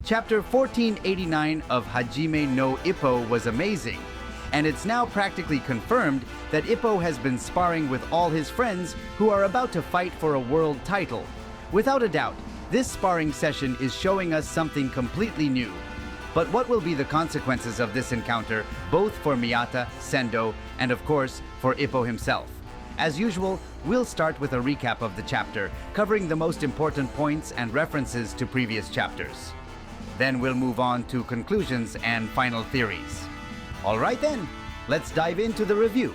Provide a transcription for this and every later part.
Chapter 1489 of Hajime no Ippo was amazing, and it's now practically confirmed that Ippo has been sparring with all his friends who are about to fight for a world title. Without a doubt, this sparring session is showing us something completely new. But what will be the consequences of this encounter, both for Miyata, Sendo, and of course, for Ippo himself? As usual, we'll start with a recap of the chapter, covering the most important points and references to previous chapters. Then we'll move on to conclusions and final theories. All right then, let's dive into the review.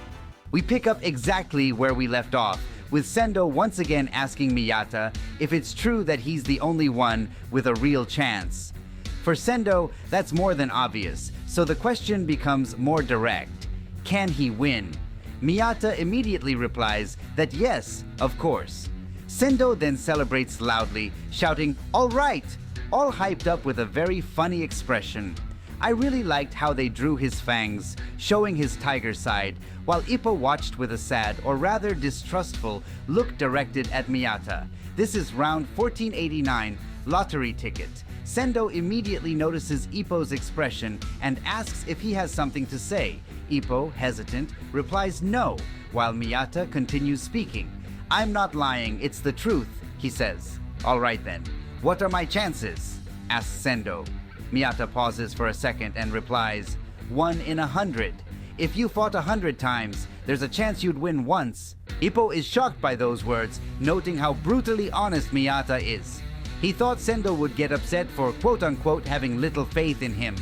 We pick up exactly where we left off, with Sendo once again asking Miyata if it's true that he's the only one with a real chance. For Sendo, that's more than obvious, so the question becomes more direct. Can he win? Miyata immediately replies that yes, of course. Sendo then celebrates loudly, shouting, "All right!" all hyped up with a very funny expression. I really liked how they drew his fangs, showing his tiger side, while Ippo watched with a sad, or rather distrustful, look directed at Miyata. This is round 1489, lottery ticket. Sendo immediately notices Ippo's expression and asks if he has something to say. Ippo, hesitant, replies no, while Miyata continues speaking. "I'm not lying, it's the truth," he says. "All right then, what are my chances?" asks Sendo. Miyata pauses for a second and replies, 1 in 100. If you fought 100 times, there's a chance you'd win once. Ippo is shocked by those words, noting how brutally honest Miyata is. He thought Sendo would get upset for quote-unquote having little faith in him.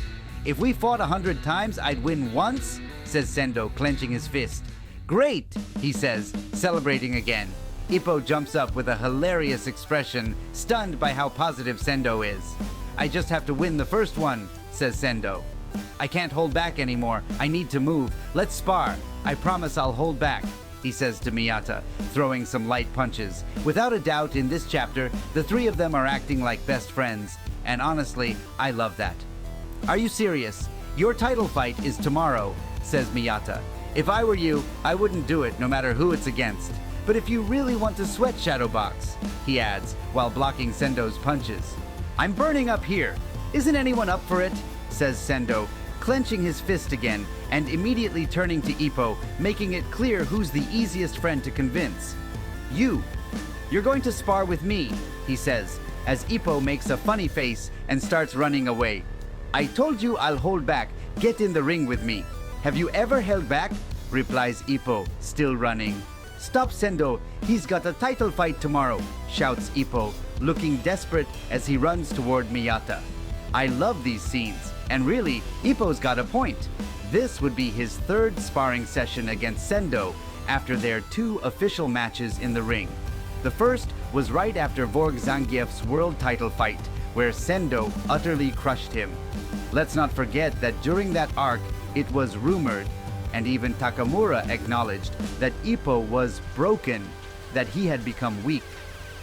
"If we fought 100 times, I'd win once?" says Sendo, clenching his fist. "Great," he says, celebrating again. Ippo jumps up with a hilarious expression, stunned by how positive Sendo is. "I just have to win the first one," says Sendo. "I can't hold back anymore. I need to move. Let's spar. I promise I'll hold back," he says to Miyata, throwing some light punches. Without a doubt, in this chapter, the three of them are acting like best friends, and honestly, I love that. "Are you serious? Your title fight is tomorrow," says Miyata. "If I were you, I wouldn't do it no matter who it's against. But if you really want to sweat Shadowbox," he adds, while blocking Sendo's punches. "I'm burning up here. Isn't anyone up for it?" says Sendo, clenching his fist again and immediately turning to Ippo, making it clear who's the easiest friend to convince. You're going to spar with me," he says, as Ippo makes a funny face and starts running away. "I told you I'll hold back. Get in the ring with me." "Have you ever held back?" replies Ippo, still running. "Stop Sendo, he's got a title fight tomorrow," shouts Ippo, looking desperate as he runs toward Miyata. I love these scenes, and really, Ippo's got a point. This would be his third sparring session against Sendo after their 2 official matches in the ring. The first was right after Vorg Zangief's world title fight, where Sendo utterly crushed him. Let's not forget that during that arc, it was rumored, and even Takamura acknowledged, that Ippo was broken, that he had become weak.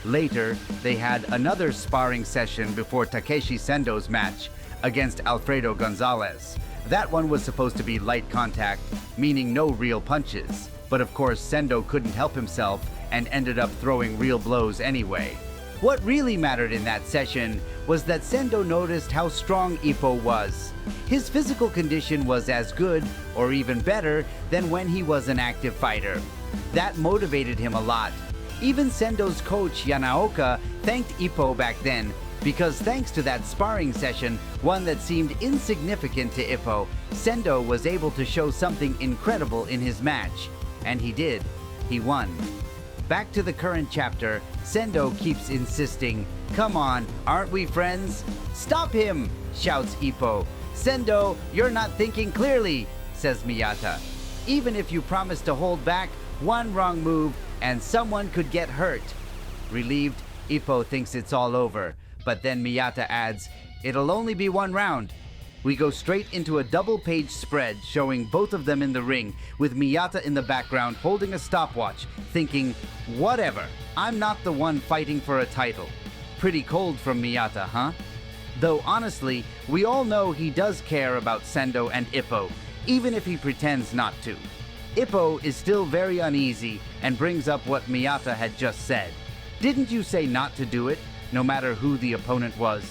Later, they had another sparring session before Takeshi Sendo's match against Alfredo Gonzalez. That one was supposed to be light contact, meaning no real punches. But of course, Sendo couldn't help himself and ended up throwing real blows anyway. What really mattered in that session was that Sendo noticed how strong Ippo was. His physical condition was as good, or even better, than when he was an active fighter. That motivated him a lot. Even Sendo's coach Yanaoka thanked Ippo back then, because thanks to that sparring session, one that seemed insignificant to Ippo, Sendo was able to show something incredible in his match. And he did. He won. Back to the current chapter, Sendo keeps insisting, "Come on, aren't we friends?" "Stop him!" shouts Ippo. "Sendo, you're not thinking clearly," says Miyata. "Even if you promise to hold back, one wrong move and someone could get hurt." Relieved, Ippo thinks it's all over, but then Miyata adds, "It'll only be 1 round." We go straight into a double-page spread showing both of them in the ring, with Miyata in the background holding a stopwatch, thinking, whatever, I'm not the one fighting for a title. Pretty cold from Miyata, huh? Though honestly, we all know he does care about Sendo and Ippo, even if he pretends not to. Ippo is still very uneasy and brings up what Miyata had just said. "Didn't you say not to do it, no matter who the opponent was?"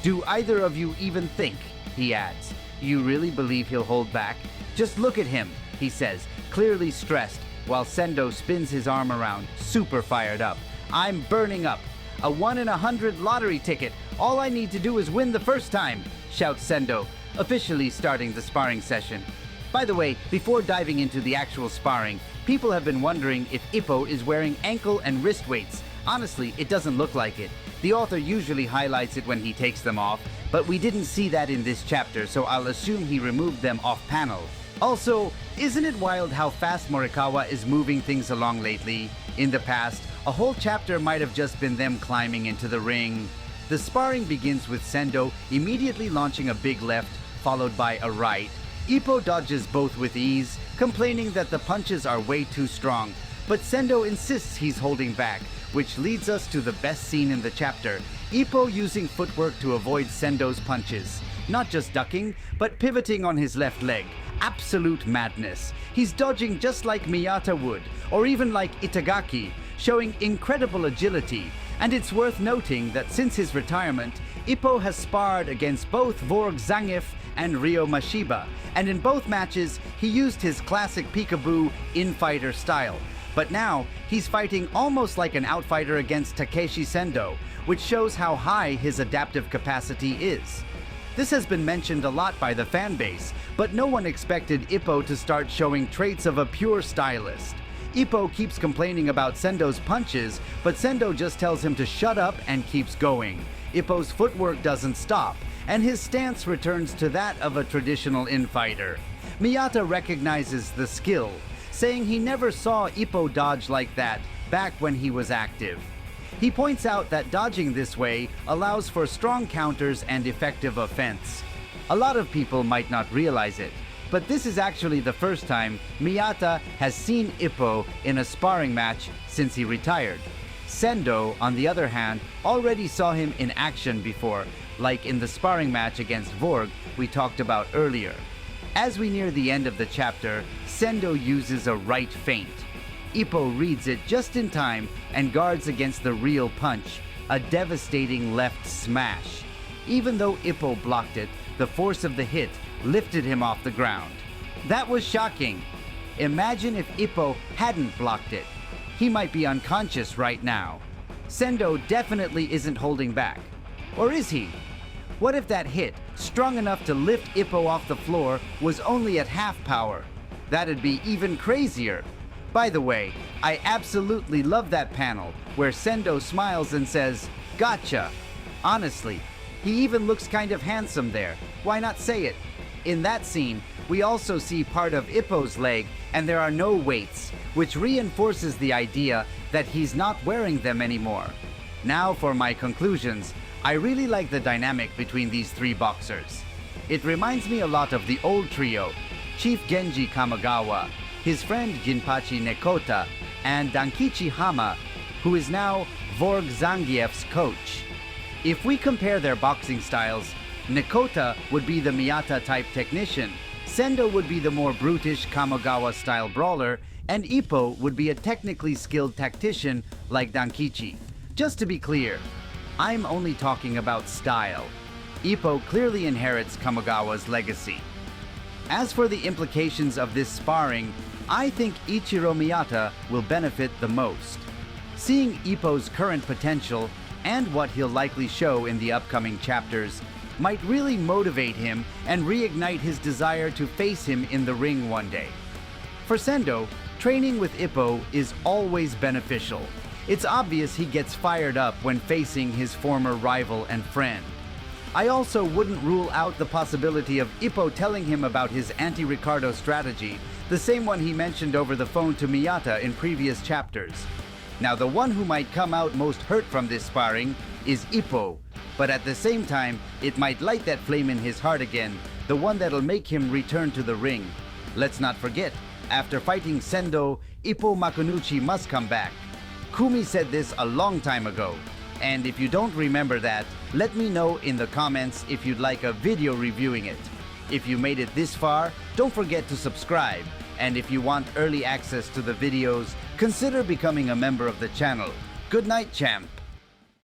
Do either of you even think? He adds. You really believe he'll hold back? Just look at him, he says, clearly stressed, while Sendo spins his arm around, super fired up. I'm burning up. A 1 in 100 lottery ticket. All I need to do is win the first time, shouts Sendo, officially starting the sparring session. By the way, before diving into the actual sparring, people have been wondering if Ippo is wearing ankle and wrist weights. Honestly, it doesn't look like it. The author usually highlights it when he takes them off, but we didn't see that in this chapter, so I'll assume he removed them off panel. Also, isn't it wild how fast Morikawa is moving things along lately? In the past, a whole chapter might have just been them climbing into the ring. The sparring begins with Sendo immediately launching a big left, followed by a right. Ippo dodges both with ease, complaining that the punches are way too strong, but Sendo insists he's holding back, which leads us to the best scene in the chapter, Ippo using footwork to avoid Sendo's punches. Not just ducking, but pivoting on his left leg. Absolute madness. He's dodging just like Miyata would, or even like Itagaki, showing incredible agility. And it's worth noting that since his retirement, Ippo has sparred against both Vorg Zangief and Ryo Mashiba, and in both matches, he used his classic peekaboo infighter style. But now, he's fighting almost like an outsider against Takeshi Sendo, which shows how high his adaptive capacity is. This has been mentioned a lot by the fan base, but no one expected Ippo to start showing traits of a pure stylist. Ippo keeps complaining about Sendo's punches, but Sendo just tells him to shut up and keeps going. Ippo's footwork doesn't stop, and his stance returns to that of a traditional infighter. Miyata recognizes the skill, saying he never saw Ippo dodge like that back when he was active. He points out that dodging this way allows for strong counters and effective offense. A lot of people might not realize it, but this is actually the first time Miyata has seen Ippo in a sparring match since he retired. Sendo, on the other hand, already saw him in action before, like in the sparring match against Vorg we talked about earlier. As we near the end of the chapter, Sendo uses a right feint. Ippo reads it just in time and guards against the real punch, a devastating left smash. Even though Ippo blocked it, the force of the hit lifted him off the ground. That was shocking. Imagine if Ippo hadn't blocked it. He might be unconscious right now. Sendo definitely isn't holding back. Or is he? What if that hit, strong enough to lift Ippo off the floor, was only at half power? That'd be even crazier. By the way, I absolutely love that panel where Sendo smiles and says, "Gotcha." Honestly, he even looks kind of handsome there. Why not say it? In that scene, we also see part of Ippo's leg and there are no weights, which reinforces the idea that he's not wearing them anymore. Now for my conclusions. I really like the dynamic between these three boxers. It reminds me a lot of the old trio, Chief Genji Kamigawa, his friend Jinpachi Nekota, and Dankichi Hama, who is now Vorg Zangief's coach. If we compare their boxing styles, Nekota would be the Miyata-type technician, Sendo would be the more brutish Kamigawa-style brawler, and Ippo would be a technically skilled tactician like Dankichi. Just to be clear, I'm only talking about style. Ippo clearly inherits Kamigawa's legacy. As for the implications of this sparring, I think Ichiro Miyata will benefit the most. Seeing Ippo's current potential and what he'll likely show in the upcoming chapters might really motivate him and reignite his desire to face him in the ring one day. For Sendo, training with Ippo is always beneficial. It's obvious he gets fired up when facing his former rival and friend. I also wouldn't rule out the possibility of Ippo telling him about his anti-Ricardo strategy, the same one he mentioned over the phone to Miyata in previous chapters. Now, the one who might come out most hurt from this sparring is Ippo, but at the same time, it might light that flame in his heart again, the one that'll make him return to the ring. Let's not forget, after fighting Sendo, Ippo Makunuchi must come back. Kumi said this a long time ago, and if you don't remember that, let me know in the comments if you'd like a video reviewing it. If you made it this far, don't forget to subscribe, and if you want early access to the videos, consider becoming a member of the channel. Good night, champ!